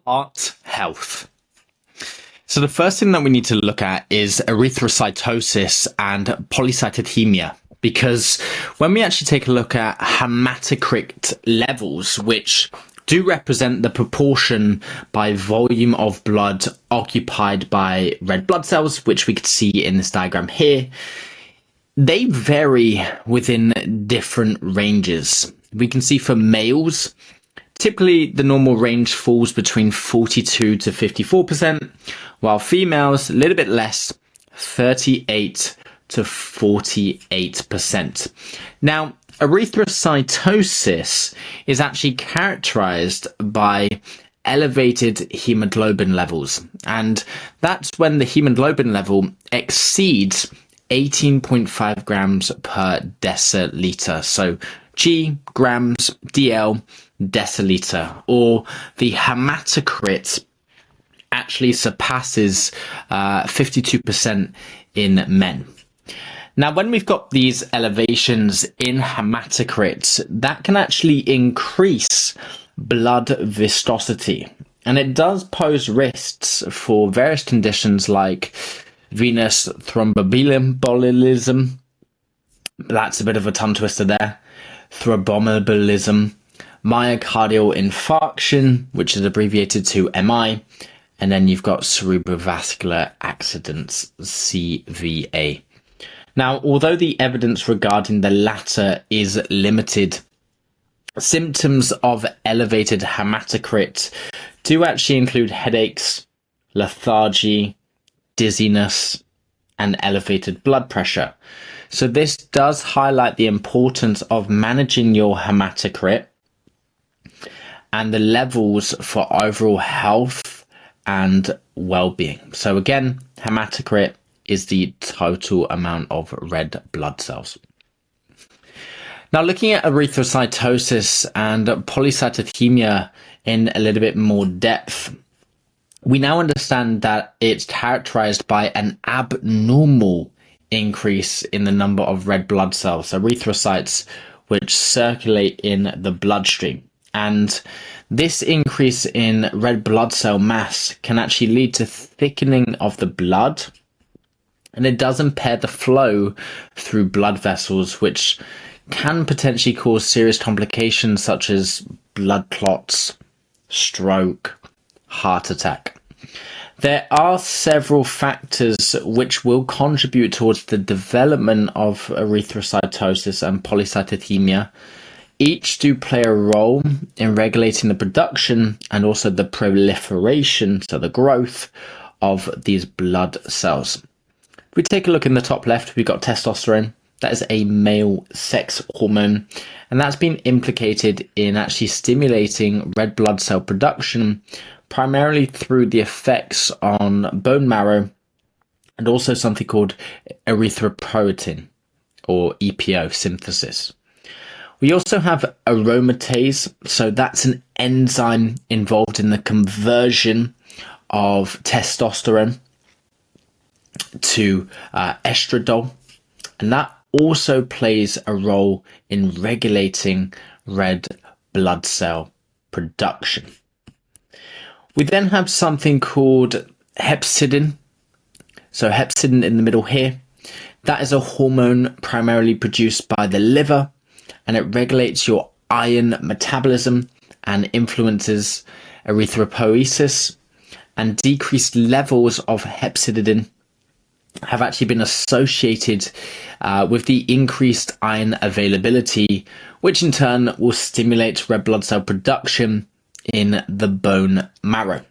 Heart health. So the first thing that we need to look at is erythrocytosis and polycythemia, because when we actually take a look at hematocrit levels, which do represent the proportion by volume of blood occupied by red blood cells, which we could see in this diagram here, they vary within different ranges. We can see for males, typically the normal range falls between 42 to 54%, while females a little bit less, 38 to 48%. Now, erythrocytosis is actually characterized by elevated hemoglobin levels, and that's when the hemoglobin level exceeds 18.5 grams per deciliter. So G, grams, DL, deciliter, or the hematocrit actually surpasses 52% in men. Now, when we've got these elevations in hematocrit, that can actually increase blood viscosity, and it does pose risks for various conditions like venous thromboembolism. That's a bit of a tongue twister there. Thromboembolism, myocardial infarction, which is abbreviated to MI, and then you've got cerebrovascular accidents, CVA. Now, although the evidence regarding the latter is limited, symptoms of elevated hematocrit do actually include headaches, lethargy, dizziness, and elevated blood pressure. So this does highlight the importance of managing your hematocrit and the levels for overall health and well-being. So again, hematocrit is the total amount of red blood cells. Now, looking at erythrocytosis and polycythemia in a little bit more depth, we now understand that it's characterized by an abnormal increase in the number of red blood cells, erythrocytes, which circulate in the bloodstream. And this increase in red blood cell mass can actually lead to thickening of the blood, and it does impair the flow through blood vessels, which can potentially cause serious complications such as blood clots, stroke, heart attack. There are several factors which will contribute towards the development of erythrocytosis and polycythemia. Each do play a role in regulating the production and also the proliferation, so the growth of these blood cells. If we take a look in the top left, we've got testosterone. That is a male sex hormone, and that's been implicated in actually stimulating red blood cell production, primarily through the effects on bone marrow and also something called erythropoietin, or EPO synthesis. We also have aromatase, so that's an enzyme involved in the conversion of testosterone to estradiol, and that also plays a role in regulating red blood cell production. We then have something called hepcidin. So hepcidin in the middle here, that is a hormone primarily produced by the liver, and it regulates your iron metabolism and influences erythropoiesis, and decreased levels of hepcidin have actually been associated with the increased iron availability, which in turn will stimulate red blood cell production in the bone marrow.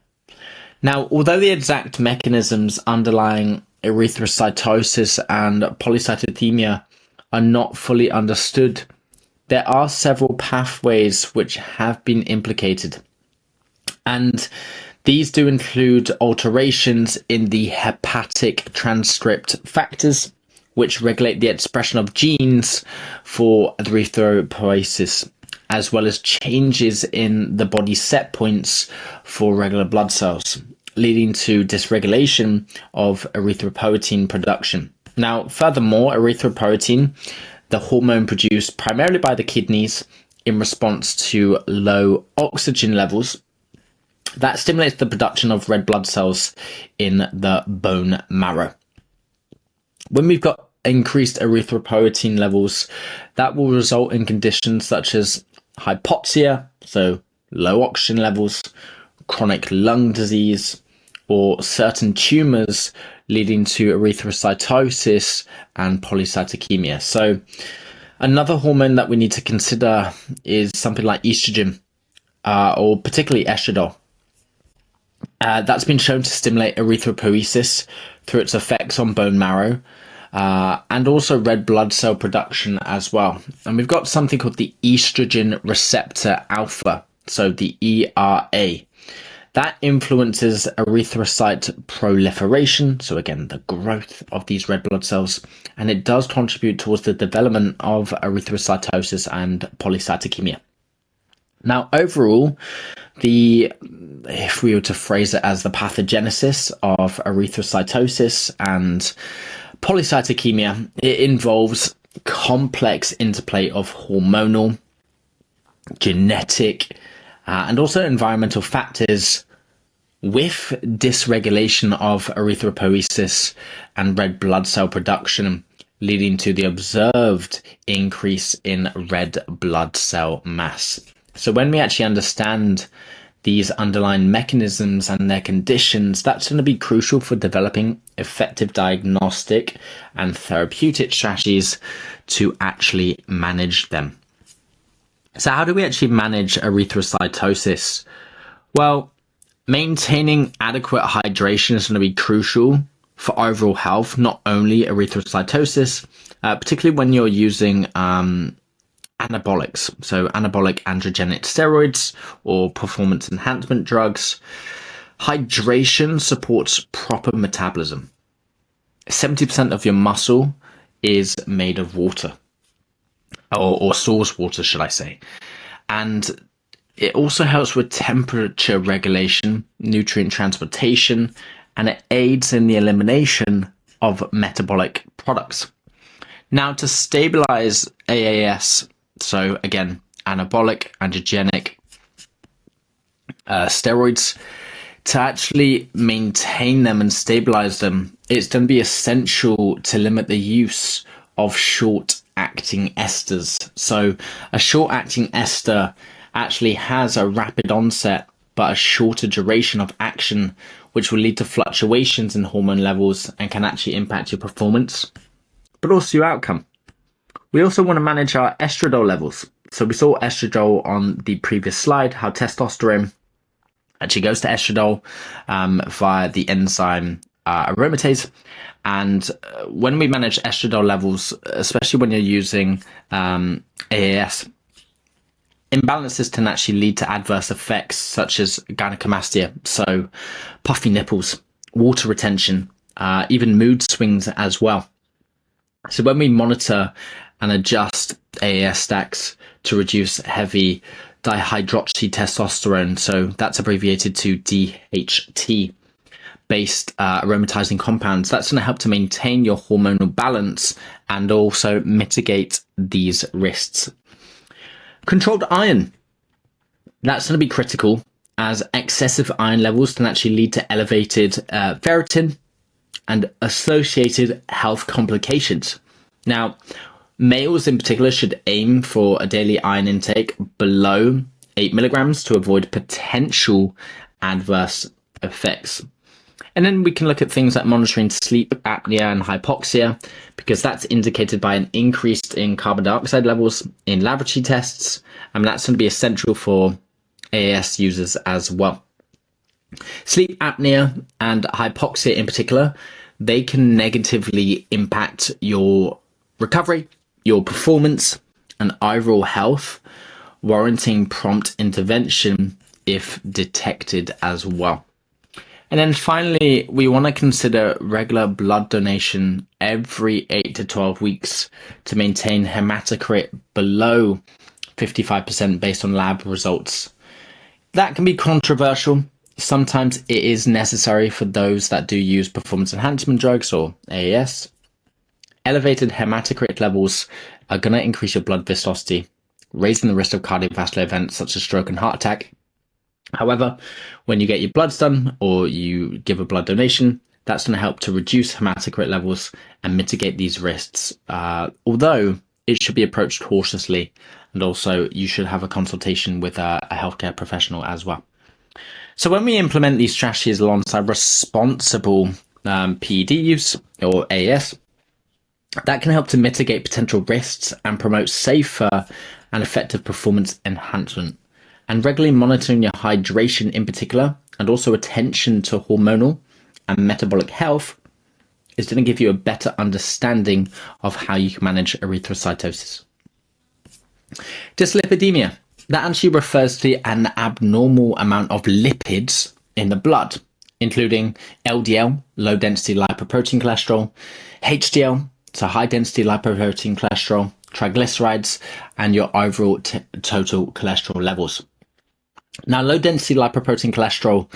Now, although the exact mechanisms underlying erythrocytosis and polycythemia are not fully understood, there are several pathways which have been implicated, and these do include alterations in the hepatic transcript factors, which regulate the expression of genes for erythropoiesis, as well as changes in the body set points for regular blood cells, leading to dysregulation of erythropoietin production. Now, furthermore, erythropoietin, the hormone produced primarily by the kidneys in response to low oxygen levels, that stimulates the production of red blood cells in the bone marrow. When we've got increased erythropoietin levels, that will result in conditions such as hypoxia, so low oxygen levels, chronic lung disease, or certain tumors leading to erythrocytosis and polycythemia. So another hormone that we need to consider is something like estrogen, or particularly estradiol. That's been shown to stimulate erythropoiesis through its effects on bone marrow, and also red blood cell production as well. And we've got something called the estrogen receptor alpha, so the ERA. That influences erythrocyte proliferation, so again, the growth of these red blood cells, and it does contribute towards the development of erythrocytosis and polycythemia. Now, overall, if we were to phrase it as the pathogenesis of erythrocytosis and polycythemia, it involves complex interplay of hormonal, genetic, and also environmental factors with dysregulation of erythropoiesis and red blood cell production, leading to the observed increase in red blood cell mass. So when we actually understand these underlying mechanisms and their conditions, that's going to be crucial for developing effective diagnostic and therapeutic strategies to actually manage them. So how do we actually manage erythrocytosis? Well, maintaining adequate hydration is going to be crucial for overall health, not only erythrocytosis, particularly when you're using anabolics, so anabolic androgenic steroids or performance enhancement drugs. Hydration supports proper metabolism. 70% of your muscle is made of water, or source water, should I say. And it also helps with temperature regulation, nutrient transportation, and it aids in the elimination of metabolic products. Now, to stabilize AAS, so again, anabolic, androgenic steroids, to actually maintain them and stabilize them, it's going to be essential to limit the use of short-acting esters. So a short-acting ester actually has a rapid onset but a shorter duration of action, which will lead to fluctuations in hormone levels and can actually impact your performance, but also your outcome. We also want to manage our estradiol levels. So we saw estradiol on the previous slide, how testosterone actually goes to estradiol via the enzyme aromatase. And when we manage estradiol levels, especially when you're using AAS, imbalances can actually lead to adverse effects such as gynecomastia, so puffy nipples, water retention, even mood swings as well. So when we monitor and adjust AAS stacks to reduce heavy dihydroxy testosterone, so that's abbreviated to DHT, based aromatizing compounds, that's going to help to maintain your hormonal balance and also mitigate these risks. Controlled iron, that's going to be critical, as excessive iron levels can actually lead to elevated ferritin and associated health complications. Now, males in particular should aim for a daily iron intake below 8 milligrams to avoid potential adverse effects. And then we can look at things like monitoring sleep apnea and hypoxia, because that's indicated by an increase in carbon dioxide levels in laboratory tests, and that's going to be essential for AAS users as well. Sleep apnea and hypoxia in particular, they can negatively impact your recovery, your performance, and overall health, warranting prompt intervention if detected as well. And then finally, we want to consider regular blood donation every 8 to 12 weeks to maintain hematocrit below 55% based on lab results. That can be controversial. Sometimes it is necessary for those that do use performance enhancement drugs or AAS. elevated hematocrit levels are going to increase your blood viscosity, raising the risk of cardiovascular events such as stroke and heart attack. However, when you get your bloods done or you give a blood donation, that's going to help to reduce hematocrit levels and mitigate these risks, although it should be approached cautiously, and also you should have a consultation with a healthcare professional as well. So when we implement these strategies alongside responsible PED use or AS, that can help to mitigate potential risks and promote safer and effective performance enhancement. And regularly monitoring your hydration in particular, and also attention to hormonal and metabolic health, is going to give you a better understanding of how you can manage erythrocytosis. Dyslipidemia, that actually refers to an abnormal amount of lipids in the blood, including LDL, low density lipoprotein cholesterol, HDL, so high density lipoprotein cholesterol, triglycerides, and your overall total cholesterol levels. Now, low density lipoprotein cholesterol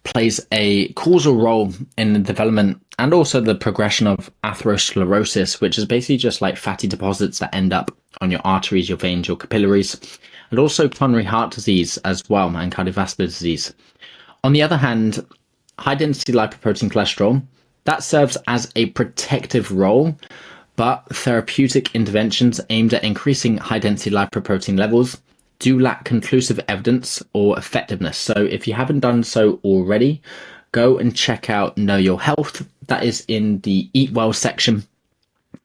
plays a causal role in the development and also the progression of atherosclerosis, which is basically just like fatty deposits that end up on your arteries, your veins, your capillaries, and also coronary heart disease as well, and cardiovascular disease. On the other hand, high density lipoprotein cholesterol, that serves as a protective role, but therapeutic interventions aimed at increasing high density lipoprotein levels do lack conclusive evidence or effectiveness. So if you haven't done so already, go and check out Know Your Health. That is in the Eat Well section,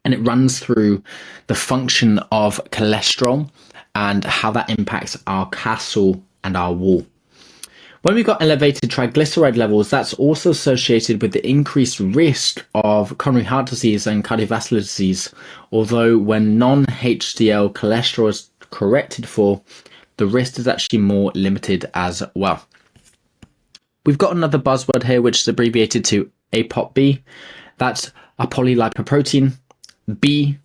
and it runs through the function of cholesterol and how that impacts our castle and our wall. When we've got elevated triglyceride levels, that's also associated with the increased risk of coronary heart disease and cardiovascular disease, although when non-HDL cholesterol is corrected for, the risk is actually more limited as well. We've got another buzzword here, which is abbreviated to ApoB. That's a polylipoprotein B,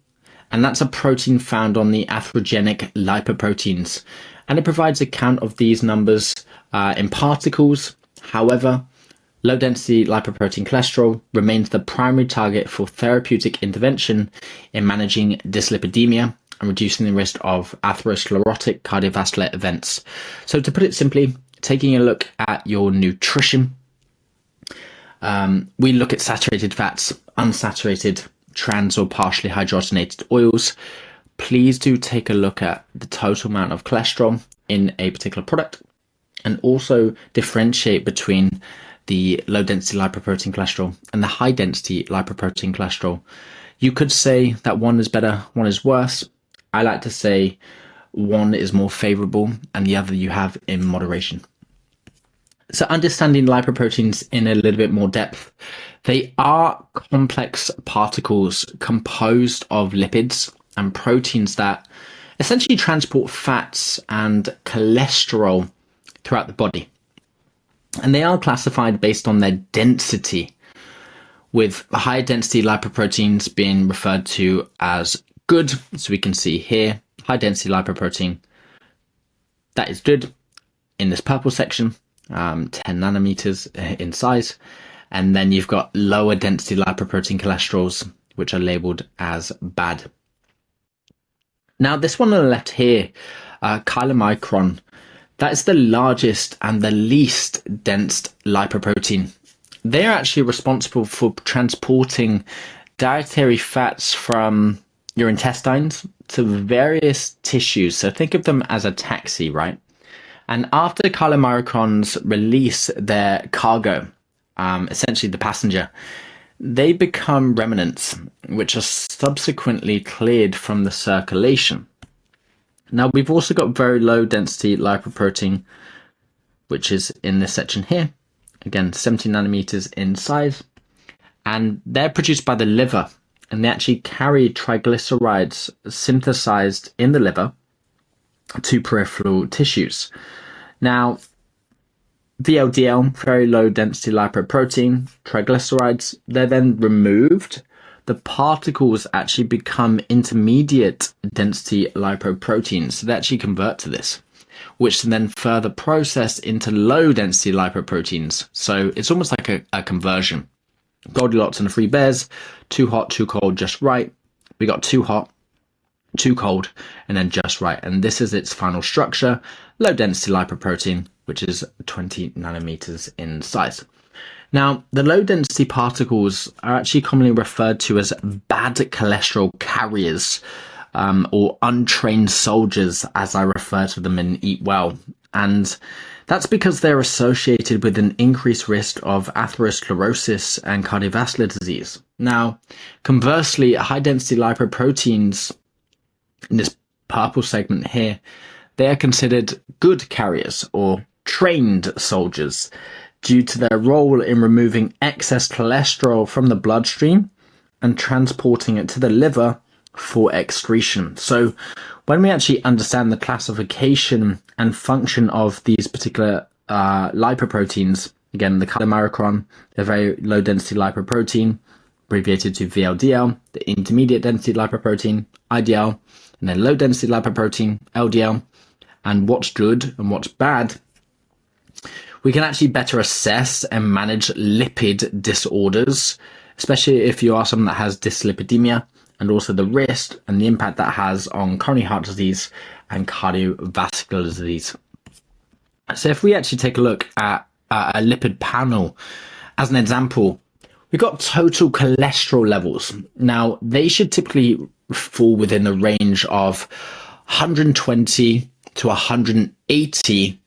and that's a protein found on the atherogenic lipoproteins. And it provides a count of these numbers in particles. However, low density lipoprotein cholesterol remains the primary target for therapeutic intervention in managing dyslipidemia and reducing the risk of atherosclerotic cardiovascular events. So to put it simply, taking a look at your nutrition, we look at saturated fats, unsaturated, trans or partially hydrogenated oils. Please do take a look at the total amount of cholesterol in a particular product, and also differentiate between the low density lipoprotein cholesterol and the high density lipoprotein cholesterol. You could say that one is better, one is worse. I like to say one is more favorable and the other you have in moderation. So understanding lipoproteins in a little bit more depth, they are complex particles composed of lipids and proteins that essentially transport fats and cholesterol throughout the body. And they are classified based on their density, with high density lipoproteins being referred to as good. So we can see here, high density lipoprotein, that is good in this purple section, 10 nanometers in size. And then you've got lower density lipoprotein cholesterols, which are labeled as bad. Now, this one on the left here, chylomicron, that is the largest and the least dense lipoprotein. They are actually responsible for transporting dietary fats from your intestines to various tissues. So think of them as a taxi, right? And after chylomicrons release their cargo, essentially the passenger, they become remnants, which are subsequently cleared from the circulation. Now, we've also got very low density lipoprotein, which is in this section here. Again, 70 nanometers in size. And they're produced by the liver, and they actually carry triglycerides synthesized in the liver to peripheral tissues. Now, VLDL, very low density lipoprotein, triglycerides, they're then removed. The particles actually become intermediate density lipoproteins. So they actually convert to this, which then further process into low density lipoproteins. So it's almost like a conversion. Goldilocks and the Three Bears, too hot, too cold, just right. We got too hot, too cold, and then just right. And this is its final structure, low density lipoprotein, which is 20 nanometers in size. Now, the low density particles are actually commonly referred to as bad cholesterol carriers, or untrained soldiers, as I refer to them in Eat Well. And that's because they're associated with an increased risk of atherosclerosis and cardiovascular disease. Now, conversely, high density lipoproteins in this purple segment here, they are considered good carriers or trained soldiers due to their role in removing excess cholesterol from the bloodstream and transporting it to the liver for excretion. So when we actually understand the classification and function of these particular lipoproteins, again, the chylomicron, the very low density lipoprotein, abbreviated to VLDL, the intermediate density lipoprotein, IDL, and then low density lipoprotein, LDL, and what's good and what's bad, we can actually better assess and manage lipid disorders, especially if you are someone that has dyslipidemia, and also the risk and the impact that has on coronary heart disease and cardiovascular disease. So if we actually take a look at a lipid panel as an example, we've got total cholesterol levels. Now, they should typically fall within the range of 120 to 180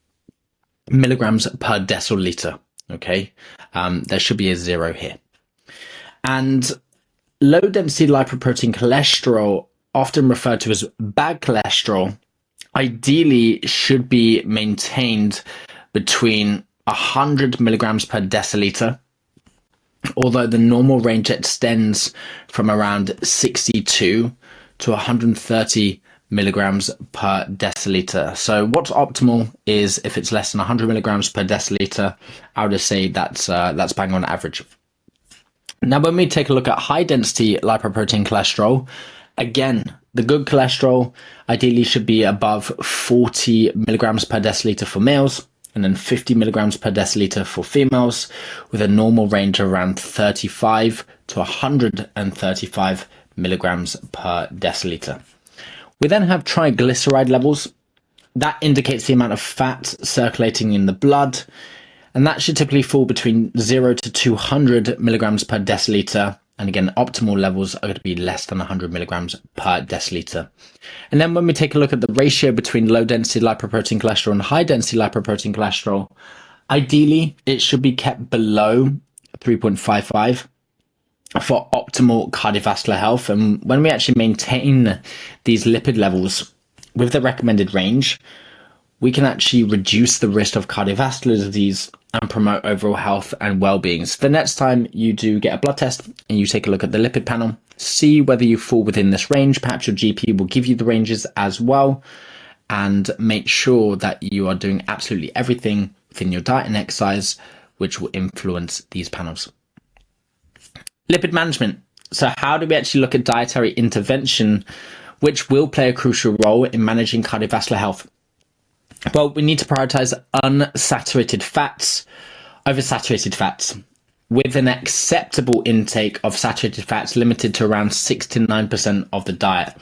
milligrams per deciliter. Okay, there should be a 0 here. And low density lipoprotein cholesterol, often referred to as bad cholesterol, ideally should be maintained between 100 milligrams per deciliter, although the normal range extends from around 62 to 130 milligrams per deciliter. So what's optimal is if it's less than 100 milligrams per deciliter, I would just say that's bang on average. Now, when we take a look at high density lipoprotein cholesterol, again, the good cholesterol ideally should be above 40 milligrams per deciliter for males, and then 50 milligrams per deciliter for females, with a normal range of around 35 to 135 milligrams per deciliter. We then have triglyceride levels. That indicates the amount of fat circulating in the blood, and that should typically fall between 0 to 200 milligrams per deciliter. And again, optimal levels are going to be less than 100 milligrams per deciliter. And then when we take a look at the ratio between low density lipoprotein cholesterol and high density lipoprotein cholesterol, ideally it should be kept below 3.55 for optimal cardiovascular health. And when we actually maintain these lipid levels with the recommended range, we can actually reduce the risk of cardiovascular disease and promote overall health and well-being. So the next time you do get a blood test and you take a look at the lipid panel, see whether you fall within this range. Perhaps your GP will give you the ranges as well, and make sure that you are doing absolutely everything within your diet and exercise which will influence these panels. Lipid management. So how do we actually look at dietary intervention which will play a crucial role in managing cardiovascular health? Well, we need to prioritize unsaturated fats over saturated fats, with an acceptable intake of saturated fats limited to around 6 to 9% of the diet.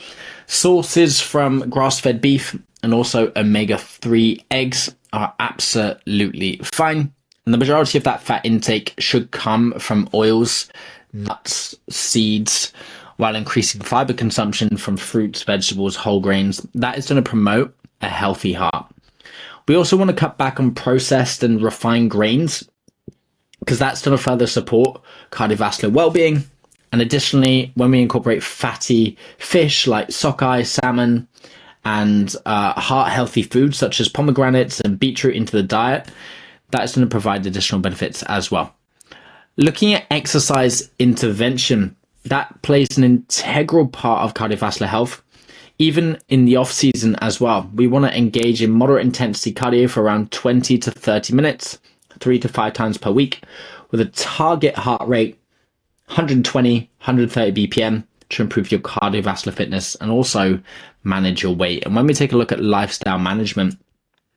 Sources from grass-fed beef and also omega-3 eggs are absolutely fine. And the majority of that fat intake should come from oils, nuts, seeds, while increasing fiber consumption from fruits, vegetables, whole grains. That is going to promote a healthy heart. We also want to cut back on processed and refined grains, because that's going to further support cardiovascular well-being. And additionally, when we incorporate fatty fish like sockeye, salmon, and heart-healthy foods such as pomegranates and beetroot into the diet, that's going to provide additional benefits as well. Looking at exercise intervention, that plays an integral part of cardiovascular health. Even in the off season as well, we want to engage in moderate intensity cardio for around 20 to 30 minutes, 3 to 5 times per week, with a target heart rate 120, 130 BPM to improve your cardiovascular fitness and also manage your weight. And when we take a look at lifestyle management,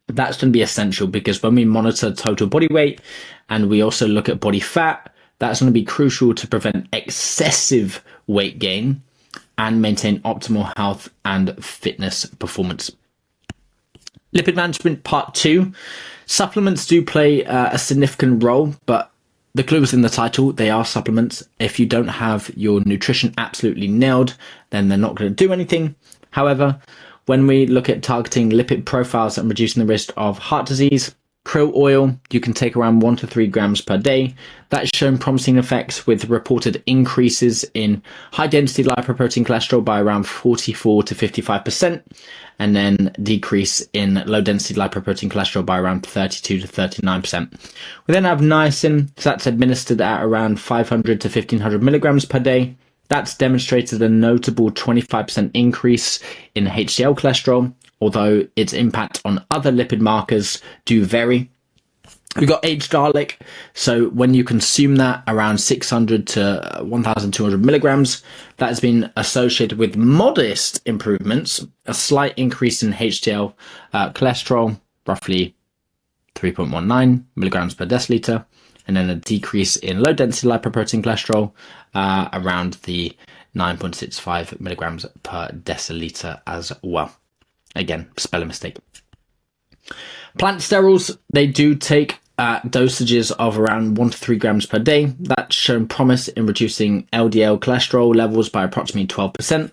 that's going to be essential, because when we monitor total body weight and we also look at body fat, that's going to be crucial to prevent excessive weight gain and maintain optimal health and fitness performance. Lipid management part 2. Supplements do play a significant role, but the clue is in the title. They are supplements. If you don't have your nutrition absolutely nailed, then they're not going to do anything. However, when we look at targeting lipid profiles and reducing the risk of heart disease, krill oil, you can take around 1 to 3 grams per day. That's shown promising effects with reported increases in high density lipoprotein cholesterol by around 44 to 55%, and then decrease in low density lipoprotein cholesterol by around 32 to 39%. We then have niacin, so that's administered at around 500 to 1500 milligrams per day. That's demonstrated a notable 25% increase in HDL cholesterol, although its impact on other lipid markers do vary. We've got aged garlic, so when you consume that around 600 to 1200 milligrams, that has been associated with modest improvements, a slight increase in HDL cholesterol, roughly 3.19 milligrams per deciliter, and then a decrease in low density lipoprotein cholesterol around the 9.65 milligrams per deciliter as well. Again, spelling mistake. Plant sterols, they do take dosages of around 1 to 3 grams per day. That's shown promise in reducing LDL cholesterol levels by approximately 12%.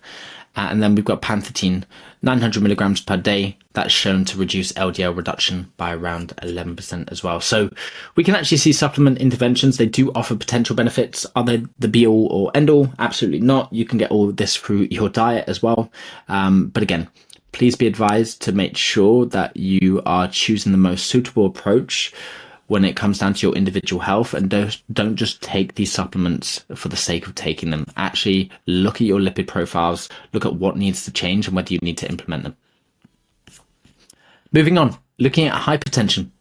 And then we've got pantherine, 900 milligrams per day. That's shown to reduce LDL reduction by around 11% as well. So we can actually see supplement interventions. They do offer potential benefits. Are they the be all or end all? Absolutely not. You can get all of this through your diet as well. But again, please be advised to make sure that you are choosing the most suitable approach when it comes down to your individual health, and don't just take these supplements for the sake of taking them. Actually look at your lipid profiles, look at what needs to change and whether you need to implement them. Moving on, looking at hypertension.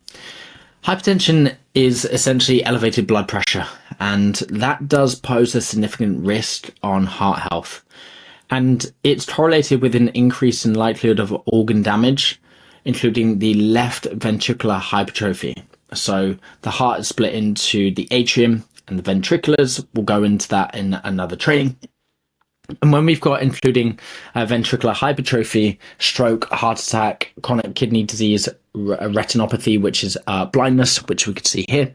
Hypertension is essentially elevated blood pressure, and that does pose a significant risk on heart health. And it's correlated with an increase in likelihood of organ damage, including the left ventricular hypertrophy. So the heart is split into the atrium and the ventriculars. We'll go into that in another training. And when we've got including ventricular hypertrophy, stroke, heart attack, chronic kidney disease, retinopathy, which is blindness, which we could see here,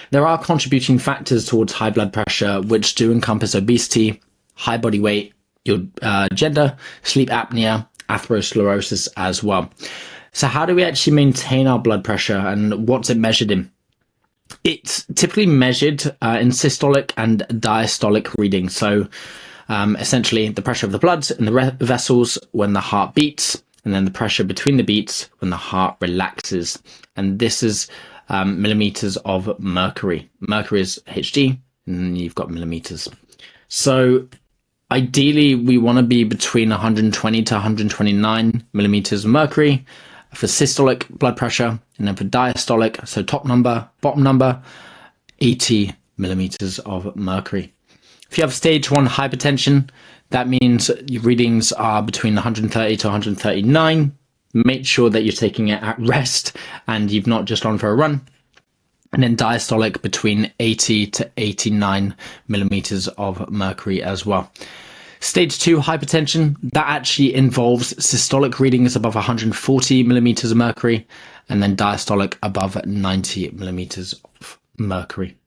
there are contributing factors towards high blood pressure, which do encompass obesity, high body weight, your gender, sleep apnea, atherosclerosis as well. So how do we actually maintain our blood pressure, and what's it measured in? It's typically measured in systolic and diastolic readings. So essentially the pressure of the blood in the vessels when the heart beats, and then the pressure between the beats when the heart relaxes. And this is millimeters of mercury. Mercury is Hg, and you've got millimeters. So ideally we want to be between 120 to 129 millimeters of mercury for systolic blood pressure, and then for diastolic, so top number, bottom number, 80 millimeters of mercury. If you have stage 1 hypertension, that means your readings are between 130 to 139. Make sure that you're taking it at rest and you've not just gone for a run. And then diastolic between 80 to 89 millimeters of mercury as well. Stage 2 hypertension, that actually involves systolic readings above 140 millimeters of mercury, and then diastolic above 90 millimeters of mercury.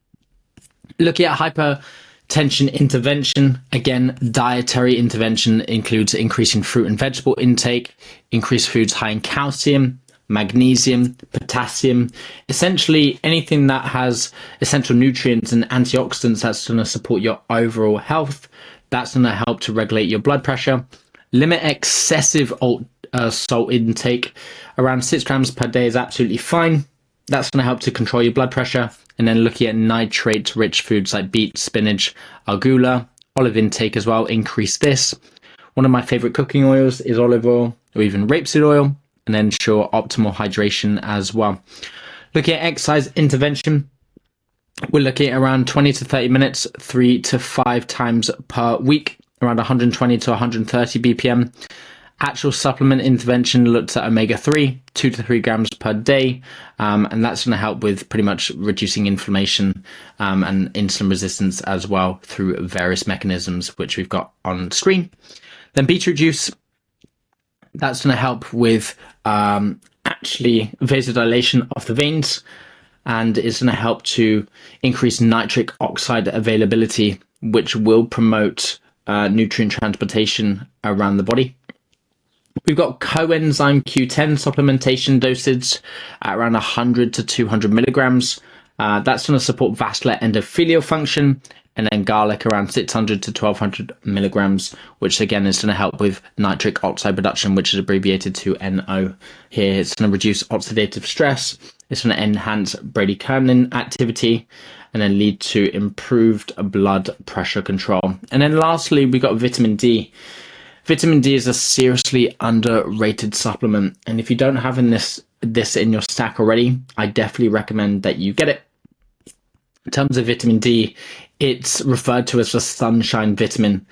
Looking at hypertension intervention, again, dietary intervention includes increasing fruit and vegetable intake, increased foods high in calcium, magnesium, potassium, essentially anything that has essential nutrients and antioxidants that's going to support your overall health. That's going to help to regulate your blood pressure. Limit excessive salt intake. Around 6 grams per day is absolutely fine. That's going to help to control your blood pressure. And then looking at nitrate-rich foods like beet, spinach, arugula, olive intake as well, increase this. One of my favorite cooking oils is olive oil or even rapeseed oil, and then ensure optimal hydration as well. Looking at exercise intervention, we're looking at around 20 to 30 minutes, 3 to 5 times per week, around 120 to 130 BPM. Actual supplement intervention looked at omega-3, 2 to 3 grams per day, and that's going to help with pretty much reducing inflammation and insulin resistance as well through various mechanisms, which we've got on screen. Then beetroot juice, that's going to help with actually vasodilation of the veins, and is going to help to increase nitric oxide availability, which will promote nutrient transportation around the body. We've got coenzyme Q10 supplementation dosage at around 100 to 200 milligrams. That's going to support vascular endothelial function, and then garlic around 600 to 1200 milligrams, which again is going to help with nitric oxide production, which is abbreviated to NO here. It's going to reduce oxidative stress. It's going to enhance bradykinin activity, and then lead to improved blood pressure control. And then lastly, we got vitamin D. Vitamin D is a seriously underrated supplement, and if you don't have this in your stack already, I definitely recommend that you get it. In terms of vitamin D, it's referred to as the sunshine vitamin.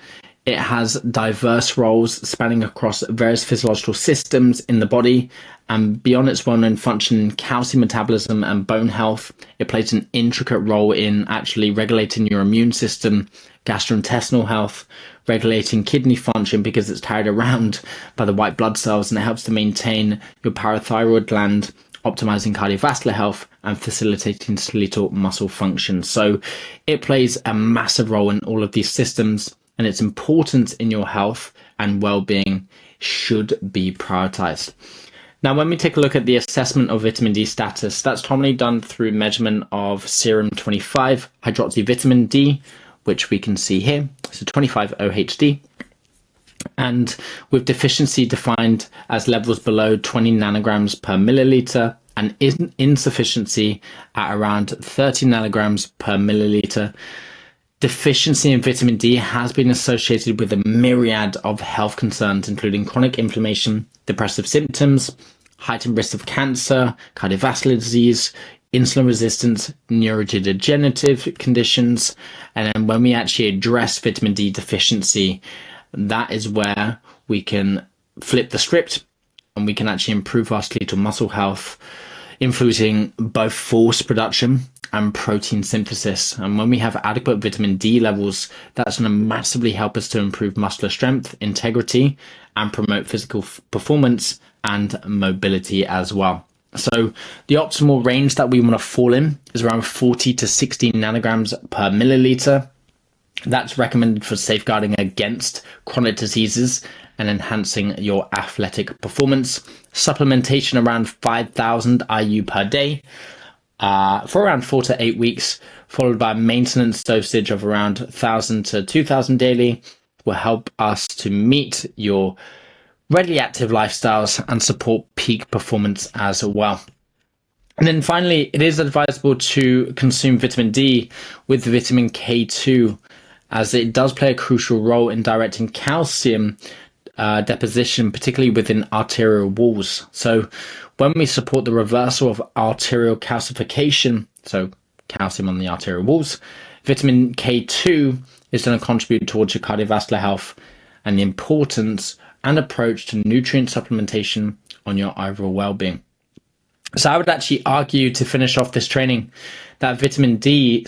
It has diverse roles spanning across various physiological systems in the body, and beyond its well-known function in calcium metabolism and bone health, it plays an intricate role in actually regulating your immune system, gastrointestinal health, regulating kidney function because it's carried around by the white blood cells, and it helps to maintain your parathyroid gland, optimizing cardiovascular health and facilitating skeletal muscle function. So it plays a massive role in all of these systems, and its importance in your health and well-being should be prioritized. Now, when we take a look at the assessment of vitamin D status, that's commonly done through measurement of serum 25 hydroxyvitamin D, which we can see here, so 25 OHD, and with deficiency defined as levels below 20 nanograms per milliliter, and insufficiency at around 30 nanograms per milliliter. Deficiency in vitamin D has been associated with a myriad of health concerns, including chronic inflammation, depressive symptoms, heightened risk of cancer, cardiovascular disease, insulin resistance, neurodegenerative conditions. And then when we actually address vitamin D deficiency, that is where we can flip the script and we can actually improve our skeletal muscle health, influencing both force production and protein synthesis. And when we have adequate vitamin D levels, that's going to massively help us to improve muscular strength, integrity, and promote physical performance and mobility as well. So the optimal range that we want to fall in is around 40 to 60 nanograms per milliliter. That's recommended for safeguarding against chronic diseases and enhancing your athletic performance. Supplementation around 5,000 IU per day for around 4 to 8 weeks, followed by maintenance dosage of around 1,000 to 2,000 daily, will help us to meet your readily active lifestyles and support peak performance as well. And then finally, it is advisable to consume vitamin D with vitamin K2, as it does play a crucial role in directing calcium deposition, particularly within arterial walls. So when we support the reversal of arterial calcification, so calcium on the arterial walls, vitamin K2 is going to contribute towards your cardiovascular health and the importance and approach to nutrient supplementation on your overall well-being. So I would actually argue, to finish off this training, that vitamin D